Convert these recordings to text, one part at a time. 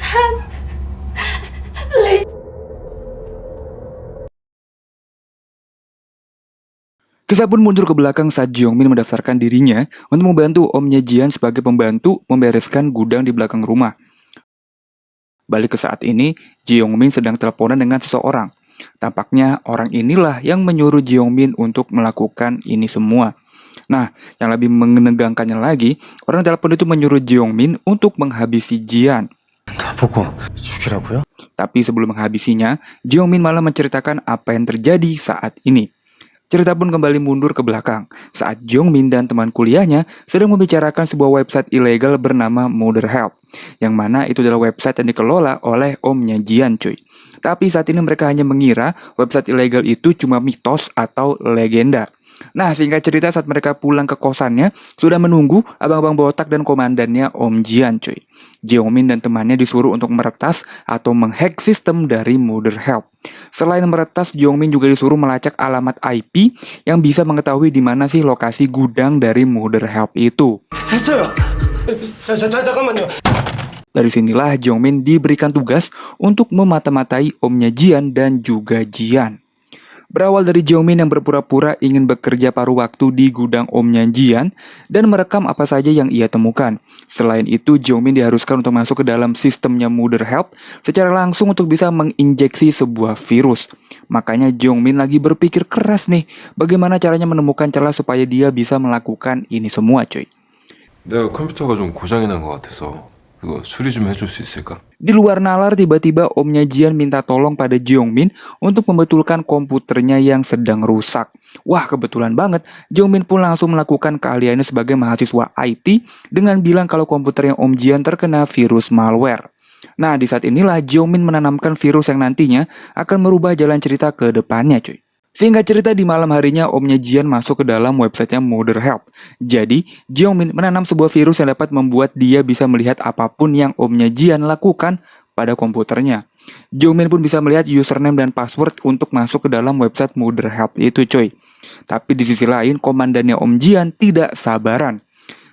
Kisah pun mundur ke belakang saat Jeongmin mendaftarkan dirinya untuk membantu omnya Jian sebagai pembantu membereskan gudang di belakang rumah. Balik ke saat ini, Jeongmin sedang teleponan dengan seseorang. Tampaknya orang inilah yang menyuruh Jeongmin untuk melakukan ini semua. Nah, yang lebih menegangkannya lagi, orang telepon itu menyuruh Jeongmin untuk menghabisi Jian. 나보고 죽이라고요? Tapi sebelum menghabisinya, Jeongmin malah menceritakan apa yang terjadi saat ini. Cerita pun kembali mundur ke belakang saat Jeongmin dan teman kuliahnya sedang membicarakan sebuah website ilegal bernama Mother Help, yang mana itu adalah website yang dikelola oleh omnya Jian cuy. Tapi saat ini mereka hanya mengira website ilegal itu cuma mitos atau legenda. Nah, singkat cerita saat mereka pulang ke kosannya, sudah menunggu abang-abang botak dan komandannya Om Jian cuy. Jeongmin dan temannya disuruh untuk meretas atau menghack sistem dari Mother Help. Selain meretas, Jeongmin juga disuruh melacak alamat IP yang bisa mengetahui di mana sih lokasi gudang dari Mother Help itu. 했어요. 잠깐만요. Dari sinilah Jeongmin diberikan tugas untuk memata-matai omnya Jian dan juga Jian. Berawal dari Jeongmin yang berpura-pura ingin bekerja paruh waktu di gudang omnya Jian dan merekam apa saja yang ia temukan. Selain itu, Jeongmin diharuskan untuk masuk ke dalam sistemnya Mother Help secara langsung untuk bisa menginjeksi sebuah virus. Makanya Jeongmin lagi berpikir keras nih, bagaimana caranya menemukan celah supaya dia bisa melakukan ini semua cuy. 내가 컴퓨터가 좀 고장이 난 것 같아서 그거 수리 좀 해줄 수 있을까? Di luar nalar, tiba-tiba omnya Jian minta tolong pada Jeongmin untuk membetulkan komputernya yang sedang rusak. Wah, kebetulan banget, Jeongmin pun langsung melakukan keahliannya sebagai mahasiswa IT dengan bilang kalau komputernya Om Jian terkena virus malware. Nah, di saat inilah Jeongmin menanamkan virus yang nantinya akan merubah jalan cerita ke depannya cuy. Singkat cerita, di malam harinya omnya Jian masuk ke dalam websitenya Mother Help. Jadi, Jeongmin menanam sebuah virus yang dapat membuat dia bisa melihat apapun yang omnya Jian lakukan pada komputernya. Jeongmin pun bisa melihat username dan password untuk masuk ke dalam website Mother Help itu coy. Tapi di sisi lain, komandannya Om Jian tidak sabaran.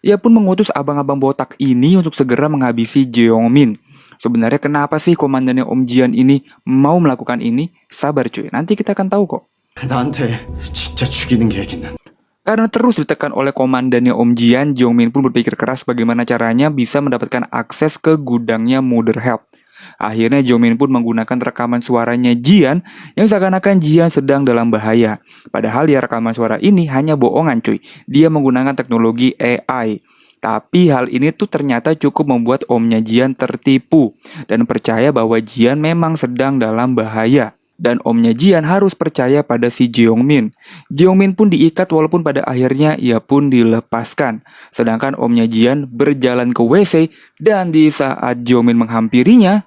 Ia pun mengutus abang-abang botak ini untuk segera menghabisi Jeongmin. Sebenarnya kenapa sih komandannya Om Jian ini mau melakukan ini? Sabar cuy, nanti kita akan tahu kok. 나한테 진짜 죽이는 계획이는. Karena terus ditekan oleh komandannya Om Jian, Jeongmin pun berpikir keras bagaimana caranya bisa mendapatkan akses ke gudangnya Mother Help. Akhirnya Jeongmin pun menggunakan rekaman suaranya Jian yang seakan-akan Jian sedang dalam bahaya. Padahal ya rekaman suara ini hanya bohongan cuy. Dia menggunakan teknologi AI. Tapi hal ini tuh ternyata cukup membuat omnya Jian tertipu dan percaya bahwa Jian memang sedang dalam bahaya. Dan omnya Jian harus percaya pada si Jeongmin. Jeongmin pun diikat walaupun pada akhirnya ia pun dilepaskan. Sedangkan omnya Jian berjalan ke WC dan di saat Jeongmin menghampirinya,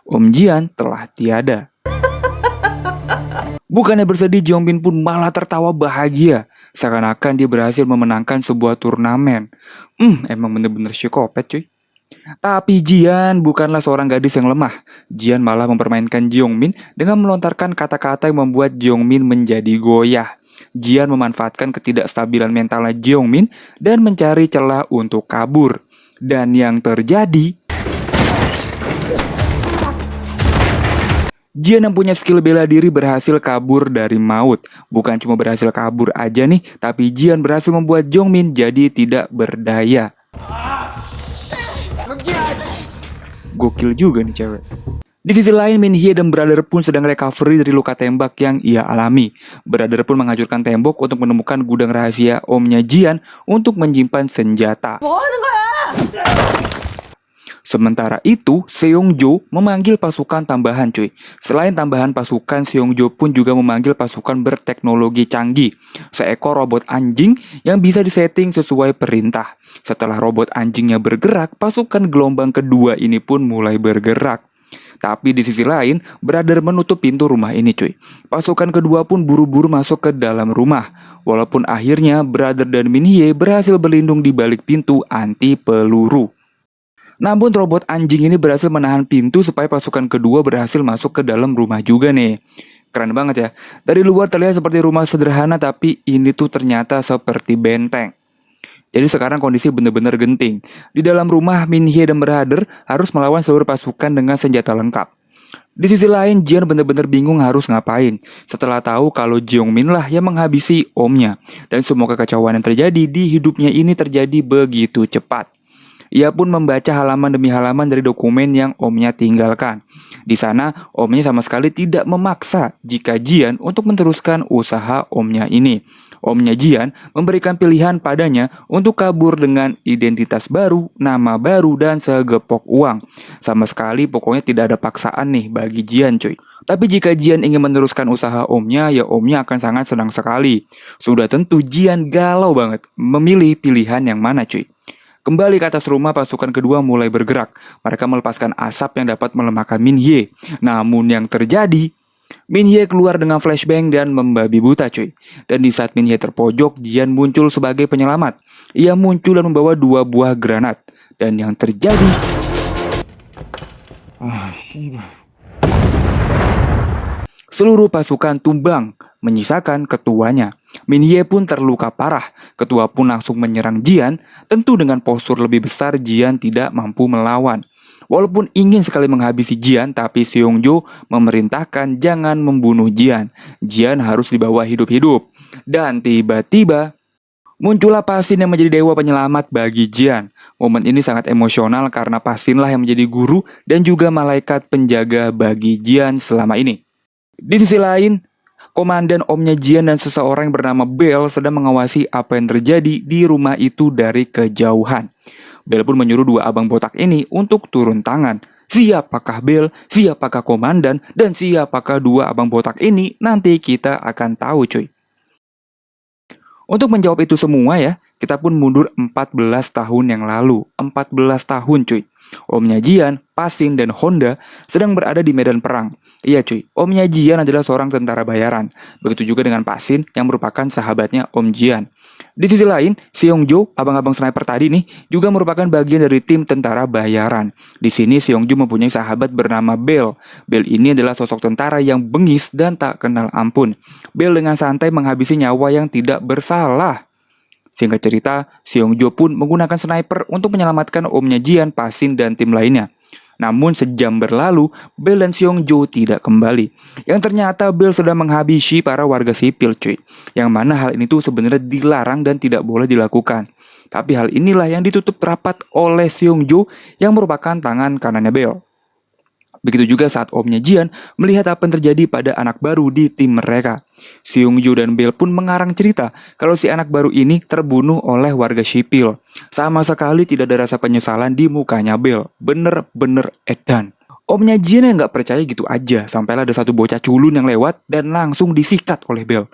Om Jian telah tiada. Bukannya bersedih, Jeongmin pun malah tertawa bahagia. Seakan-akan dia berhasil memenangkan sebuah turnamen. Emang bener-bener psikopat cuy. Tapi Jian bukanlah seorang gadis yang lemah. Jian malah mempermainkan Jeongmin dengan melontarkan kata-kata yang membuat Jeongmin menjadi goyah. Jian memanfaatkan ketidakstabilan mentalnya Jeongmin dan mencari celah untuk kabur. Dan yang terjadi, Jian yang punya skill bela diri berhasil kabur dari maut. Bukan cuma berhasil kabur aja nih, tapi Jian berhasil membuat Jeongmin jadi tidak berdaya. Gokil juga nih cewek. Di sisi lain, Min Hye dan Brother pun sedang recovery dari luka tembak yang ia alami. Brother pun menghancurkan tembok untuk menemukan gudang rahasia omnya Jian untuk menyimpan senjata. Sementara itu, Seongjo memanggil pasukan tambahan cuy. Selain tambahan pasukan, Seongjo pun juga memanggil pasukan berteknologi canggih. Seekor robot anjing yang bisa disetting sesuai perintah. Setelah robot anjingnya bergerak, pasukan gelombang kedua ini pun mulai bergerak. Tapi di sisi lain, Brother menutup pintu rumah ini cuy. Pasukan kedua pun buru-buru masuk ke dalam rumah. Walaupun akhirnya Brother dan Min Hye berhasil berlindung di balik pintu anti peluru. Namun robot anjing ini berhasil menahan pintu supaya pasukan kedua berhasil masuk ke dalam rumah juga nih. Keren banget ya. Dari luar terlihat seperti rumah sederhana, tapi ini tuh ternyata seperti benteng. Jadi sekarang kondisi bener-bener genting. Di dalam rumah, Min Hye dan Brother harus melawan seluruh pasukan dengan senjata lengkap. Di sisi lain, Jian benar-benar bingung harus ngapain setelah tahu kalau Jeongmin lah yang menghabisi omnya. Dan semua kekacauan yang terjadi di hidupnya ini terjadi begitu cepat. Ia pun membaca halaman demi halaman dari dokumen yang omnya tinggalkan. Di sana, omnya sama sekali tidak memaksa jika Jian untuk meneruskan usaha omnya ini. Omnya Jian memberikan pilihan padanya untuk kabur dengan identitas baru, nama baru, dan segepok uang. Sama sekali pokoknya tidak ada paksaan nih bagi Jian cuy. Tapi jika Jian ingin meneruskan usaha omnya, ya omnya akan sangat senang sekali. Sudah tentu Jian galau banget memilih pilihan yang mana cuy. Kembali ke atas rumah, pasukan kedua mulai bergerak. Mereka melepaskan asap yang dapat melemahkan Min Hye. Namun yang terjadi, Min Hye keluar dengan flashbang dan membabi buta cuy. Dan di saat Min Hye terpojok, Jian muncul sebagai penyelamat. Ia muncul dan membawa 2 buah granat. Dan yang terjadi, seluruh pasukan tumbang, menyisakan ketuanya. Min Hye pun terluka parah. Ketua pun langsung menyerang Jian. Tentu dengan postur lebih besar, Jian tidak mampu melawan. Walaupun ingin sekali menghabisi Jian, tapi Seongjo memerintahkan jangan membunuh Jian. Jian harus dibawa hidup-hidup. Dan tiba-tiba muncullah Pasin yang menjadi dewa penyelamat bagi Jian. Momen ini sangat emosional karena Pasinlah yang menjadi guru dan juga malaikat penjaga bagi Jian selama ini. Di sisi lain, komandan omnya Jian dan seseorang yang bernama Bell sedang mengawasi apa yang terjadi di rumah itu dari kejauhan. Bell pun menyuruh 2 abang botak ini untuk turun tangan. Siapakah Bell, siapakah komandan, dan siapakah 2 abang botak ini nanti kita akan tahu cuy. Untuk menjawab itu semua ya, kita pun mundur 14 tahun yang lalu. 14 tahun cuy. Omnya Jian, Pasin, dan Honda sedang berada di medan perang. Iya cuy, omnya Jian adalah seorang tentara bayaran. Begitu juga dengan Pasin yang merupakan sahabatnya Om Jian. Di sisi lain, Seongjo, abang-abang sniper tadi nih, juga merupakan bagian dari tim tentara bayaran. Di sini Seongjo mempunyai sahabat bernama Bell. Bell ini adalah sosok tentara yang bengis dan tak kenal ampun. Bell dengan santai menghabisi nyawa yang tidak bersalah. Singkat cerita, Seongjo pun menggunakan sniper untuk menyelamatkan omnya Jian, Pasin, dan tim lainnya. Namun sejam berlalu, Bell dan Seongjo tidak kembali. Yang ternyata Bell sedang menghabisi para warga sipil cuy. Yang mana hal ini tuh sebenarnya dilarang dan tidak boleh dilakukan. Tapi hal inilah yang ditutup rapat oleh Seongjo yang merupakan tangan kanannya Bell. Begitu juga saat omnya Jian melihat apa yang terjadi pada anak baru di tim mereka. Seongjo dan Bell pun mengarang cerita kalau si anak baru ini terbunuh oleh warga sipil. Sama sekali tidak ada rasa penyesalan di mukanya Bell. Bener-bener edan. Omnya Jian yang gak percaya gitu aja, sampailah ada satu bocah culun yang lewat dan langsung disikat oleh Bell.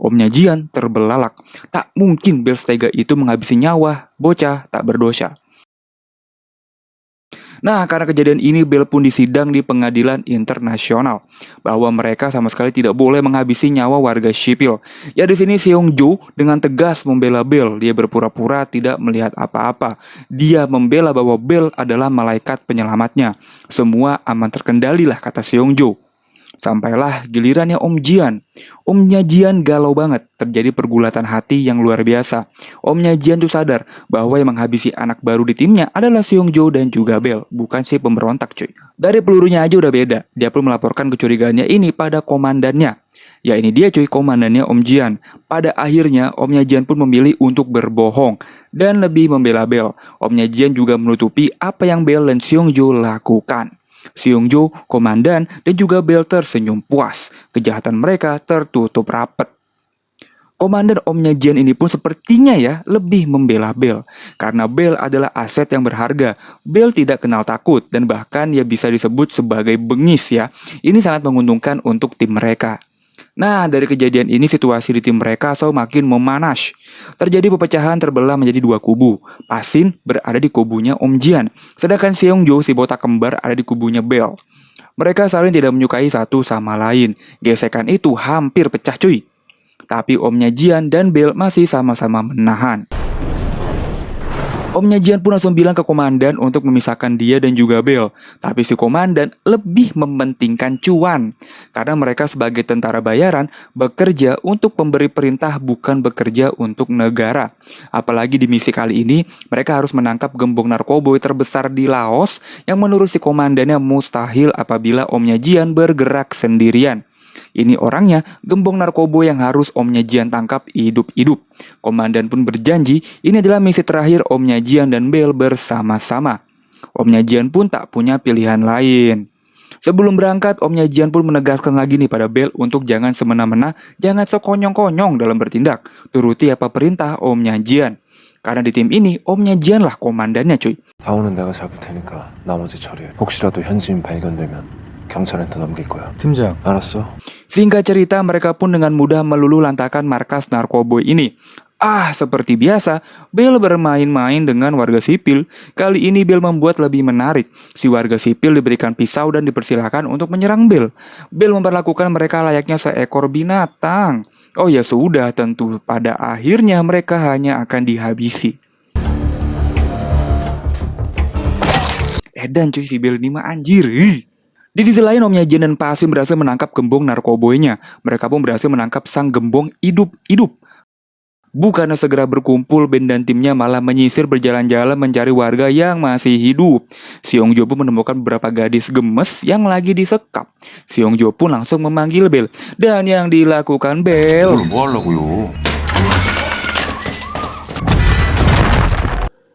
Omnya Jian terbelalak. Tak mungkin Bell setega itu menghabisi nyawa bocah tak berdosa. Nah, karena kejadian ini Bell pun disidang di pengadilan internasional bahwa mereka sama sekali tidak boleh menghabisi nyawa warga sipil. Ya di sini Seongjo dengan tegas membela Bell. Dia berpura-pura tidak melihat apa-apa. Dia membela bahwa Bell adalah malaikat penyelamatnya. Semua aman terkendali lah kata Seongjo. Sampailah gilirannya Om Jian. Omnya Jian galau banget. Terjadi pergulatan hati yang luar biasa. Omnya Jian tuh sadar bahwa yang menghabisi anak baru di timnya adalah Seongjo dan juga Bell, bukan si pemberontak cuy. Dari pelurunya aja udah beda. Dia pun melaporkan kecurigaannya ini pada komandannya. Ya ini dia cuy, komandannya Om Jian. Pada akhirnya omnya Jian pun memilih untuk berbohong dan lebih membela Bell. Omnya Jian juga menutupi apa yang Bell dan Seongjo lakukan. Seongjo, komandan, dan juga Bell tersenyum puas. Kejahatan mereka tertutup rapat. Komandan omnya Jian ini pun sepertinya ya lebih membela Bell. Karena Bell adalah aset yang berharga. Bell tidak kenal takut dan bahkan ya bisa disebut sebagai bengis ya. Ini sangat menguntungkan untuk tim mereka. Nah, dari kejadian ini situasi di tim mereka semakin memanas. Terjadi pepecahan terbelah menjadi 2 kubu. Pasin berada di kubunya Om Jian, sedangkan Seongjo si botak kembar ada di kubunya Bell. Mereka saling tidak menyukai satu sama lain. Gesekan itu hampir pecah cuy. Tapi omnya Jian dan Bell masih sama-sama menahan. Omnya Jian pun langsung bilang ke komandan untuk memisahkan dia dan juga Bell. Tapi si komandan lebih mementingkan cuan. Karena mereka sebagai tentara bayaran bekerja untuk pemberi perintah, bukan bekerja untuk negara. Apalagi di misi kali ini mereka harus menangkap gembong narkoboy terbesar di Laos yang menurut si komandannya mustahil apabila Omnya Jian bergerak sendirian. Ini orangnya, gembong narkoba yang harus Omnya Jian tangkap hidup-hidup. Komandan pun berjanji, ini adalah misi terakhir Omnya Jian dan Bell bersama-sama. Omnya Jian pun tak punya pilihan lain. Sebelum berangkat, Omnya Jian pun menegaskan lagi nih pada Bell untuk jangan semena-mena, jangan sekonyong-konyong dalam bertindak. Turuti apa perintah Omnya Jian. Karena di tim ini, Omnya Jian lah komandannya cuy. 다오는 내가 잡을 테니까 나머지 처리해. 혹시라도 현지인 발견되면 경찰한테 넘길 거야. 팀장, 알았어. Singkat cerita, mereka pun dengan mudah meluluh lantakan markas narkoboy ini. Seperti biasa, Bell bermain-main dengan warga sipil. Kali ini Bell membuat lebih menarik. Si warga sipil diberikan pisau dan dipersilakan untuk menyerang Bell. Bell memperlakukan mereka layaknya seekor binatang. Oh ya sudah, tentu pada akhirnya mereka hanya akan dihabisi. Edan cuy, si Bell ini mah anjir. Di sisi lain, Omnya Jian dan Pasim berhasil menangkap gembong narkoboynya. Mereka pun berhasil menangkap sang gembong hidup-hidup. Bukannya segera berkumpul, Ben dan timnya malah menyisir berjalan-jalan mencari warga yang masih hidup. Seong Jo pun menemukan beberapa gadis gemes yang lagi disekap. Seong Jo pun langsung memanggil Bell. Dan yang dilakukan Bell, 뭐 하려고요?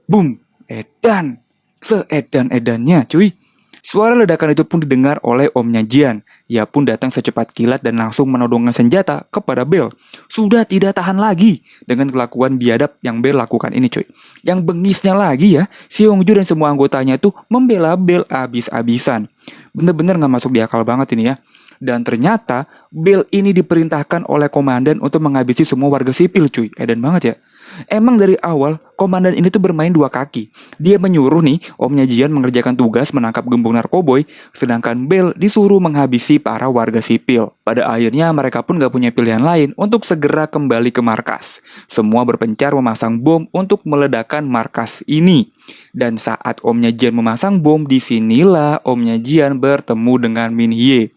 boom, edan. Seedan-edannya cuy. Suara ledakan itu pun didengar oleh Omnya Jian. Ia pun datang secepat kilat dan langsung menodongkan senjata kepada Bell. Sudah tidak tahan lagi dengan kelakuan biadab yang Bell lakukan ini cuy. Yang bengisnya lagi ya, Seong Jo dan semua anggotanya tuh membela Bell abis-abisan. Bener-bener gak masuk di akal banget ini ya. Dan ternyata Bell ini diperintahkan oleh komandan untuk menghabisi semua warga sipil cuy. Edan banget ya. Emang dari awal komandan ini tuh bermain dua kaki. Dia menyuruh nih Omnya Jian mengerjakan tugas menangkap gembong narkoboy, sedangkan Bell disuruh menghabisi para warga sipil. Pada akhirnya mereka pun gak punya pilihan lain untuk segera kembali ke markas. Semua berpencar memasang bom untuk meledakkan markas ini. Dan saat Omnya Jian memasang bom, disinilah Omnya Jian bertemu dengan Min Hye.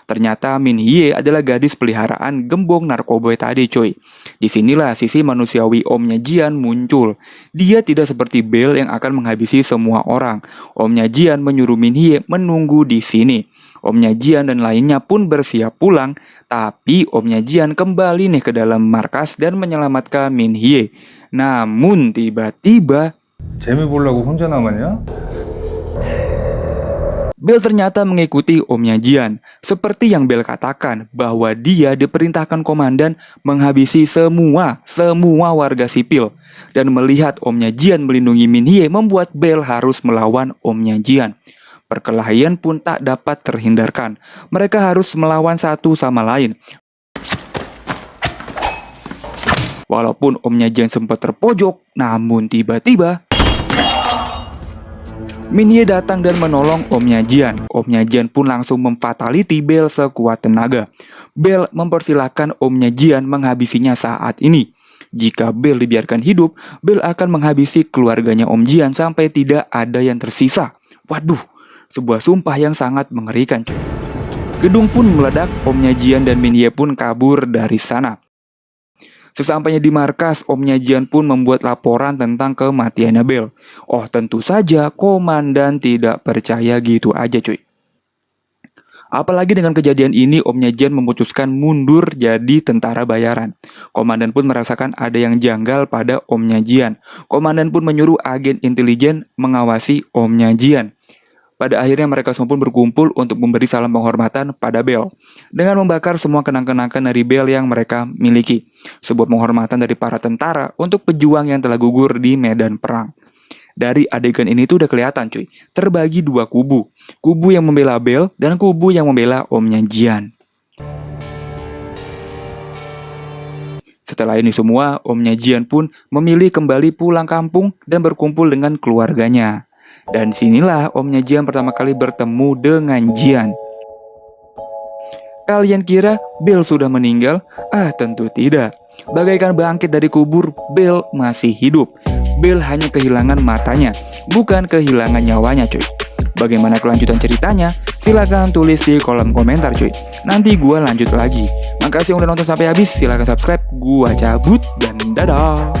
Ternyata Min Hye adalah gadis peliharaan gembong narkoboy tadi coy. Disinilah sisi manusiawi Omnya Jian muncul. Dia tidak seperti Bell yang akan menghabisi semua orang. Omnya Jian menyuruh Min Hye menunggu di sini. Omnya Jian dan lainnya pun bersiap pulang. Tapi Omnya Jian kembali nih ke dalam markas dan menyelamatkan Min Hye. Namun tiba-tiba 재미 보려고 혼자 남았냐? Bell ternyata mengikuti Omnya Jian. Seperti yang Bell katakan, bahwa dia diperintahkan komandan menghabisi semua warga sipil. Dan melihat Omnya Jian melindungi Min Hye membuat Bell harus melawan Omnya Jian. Perkelahian pun tak dapat terhindarkan. Mereka harus melawan satu sama lain. Walaupun Omnya Jian sempat terpojok, namun tiba-tiba Min Hye datang dan menolong Omnya Jian. Omnya Jian pun langsung memfatality Bell sekuat tenaga. Bell mempersilahkan Omnya Jian menghabisinya saat ini. Jika Bell dibiarkan hidup, Bell akan menghabisi keluarganya Om Jian sampai tidak ada yang tersisa. Waduh, sebuah sumpah yang sangat mengerikan cuy. Gedung pun meledak, Omnya Jian dan Min Hye pun kabur dari sana. Sesampainya di markas, Omnya Jian pun membuat laporan tentang kematiannya Bell. Oh tentu saja komandan tidak percaya gitu aja cuy. Apalagi dengan kejadian ini, Omnya Jian memutuskan mundur jadi tentara bayaran. Komandan pun merasakan ada yang janggal pada Omnya Jian. Komandan pun menyuruh agen intelijen mengawasi Omnya Jian. Pada akhirnya mereka semua pun berkumpul untuk memberi salam penghormatan pada Bell dengan membakar semua kenang-kenangan dari Bell yang mereka miliki. Sebuah penghormatan dari para tentara untuk pejuang yang telah gugur di medan perang. Dari adegan ini tuh udah kelihatan cuy, terbagi dua kubu. Kubu yang membela Bell dan kubu yang membela Omnya Jian. Setelah ini semua, Omnya Jian pun memilih kembali pulang kampung dan berkumpul dengan keluarganya. Dan sinilah Omnya Jian pertama kali bertemu dengan Jian. Kalian kira Bell sudah meninggal? Tentu tidak. Bagaikan bangkit dari kubur, Bell masih hidup. Bel hanya kehilangan matanya, bukan kehilangan nyawanya cuy. Bagaimana kelanjutan ceritanya? Silahkan tulis di kolom komentar cuy. Nanti gua lanjut lagi. Makasih yang udah nonton sampai habis. Silahkan subscribe. Gua cabut dan dadah.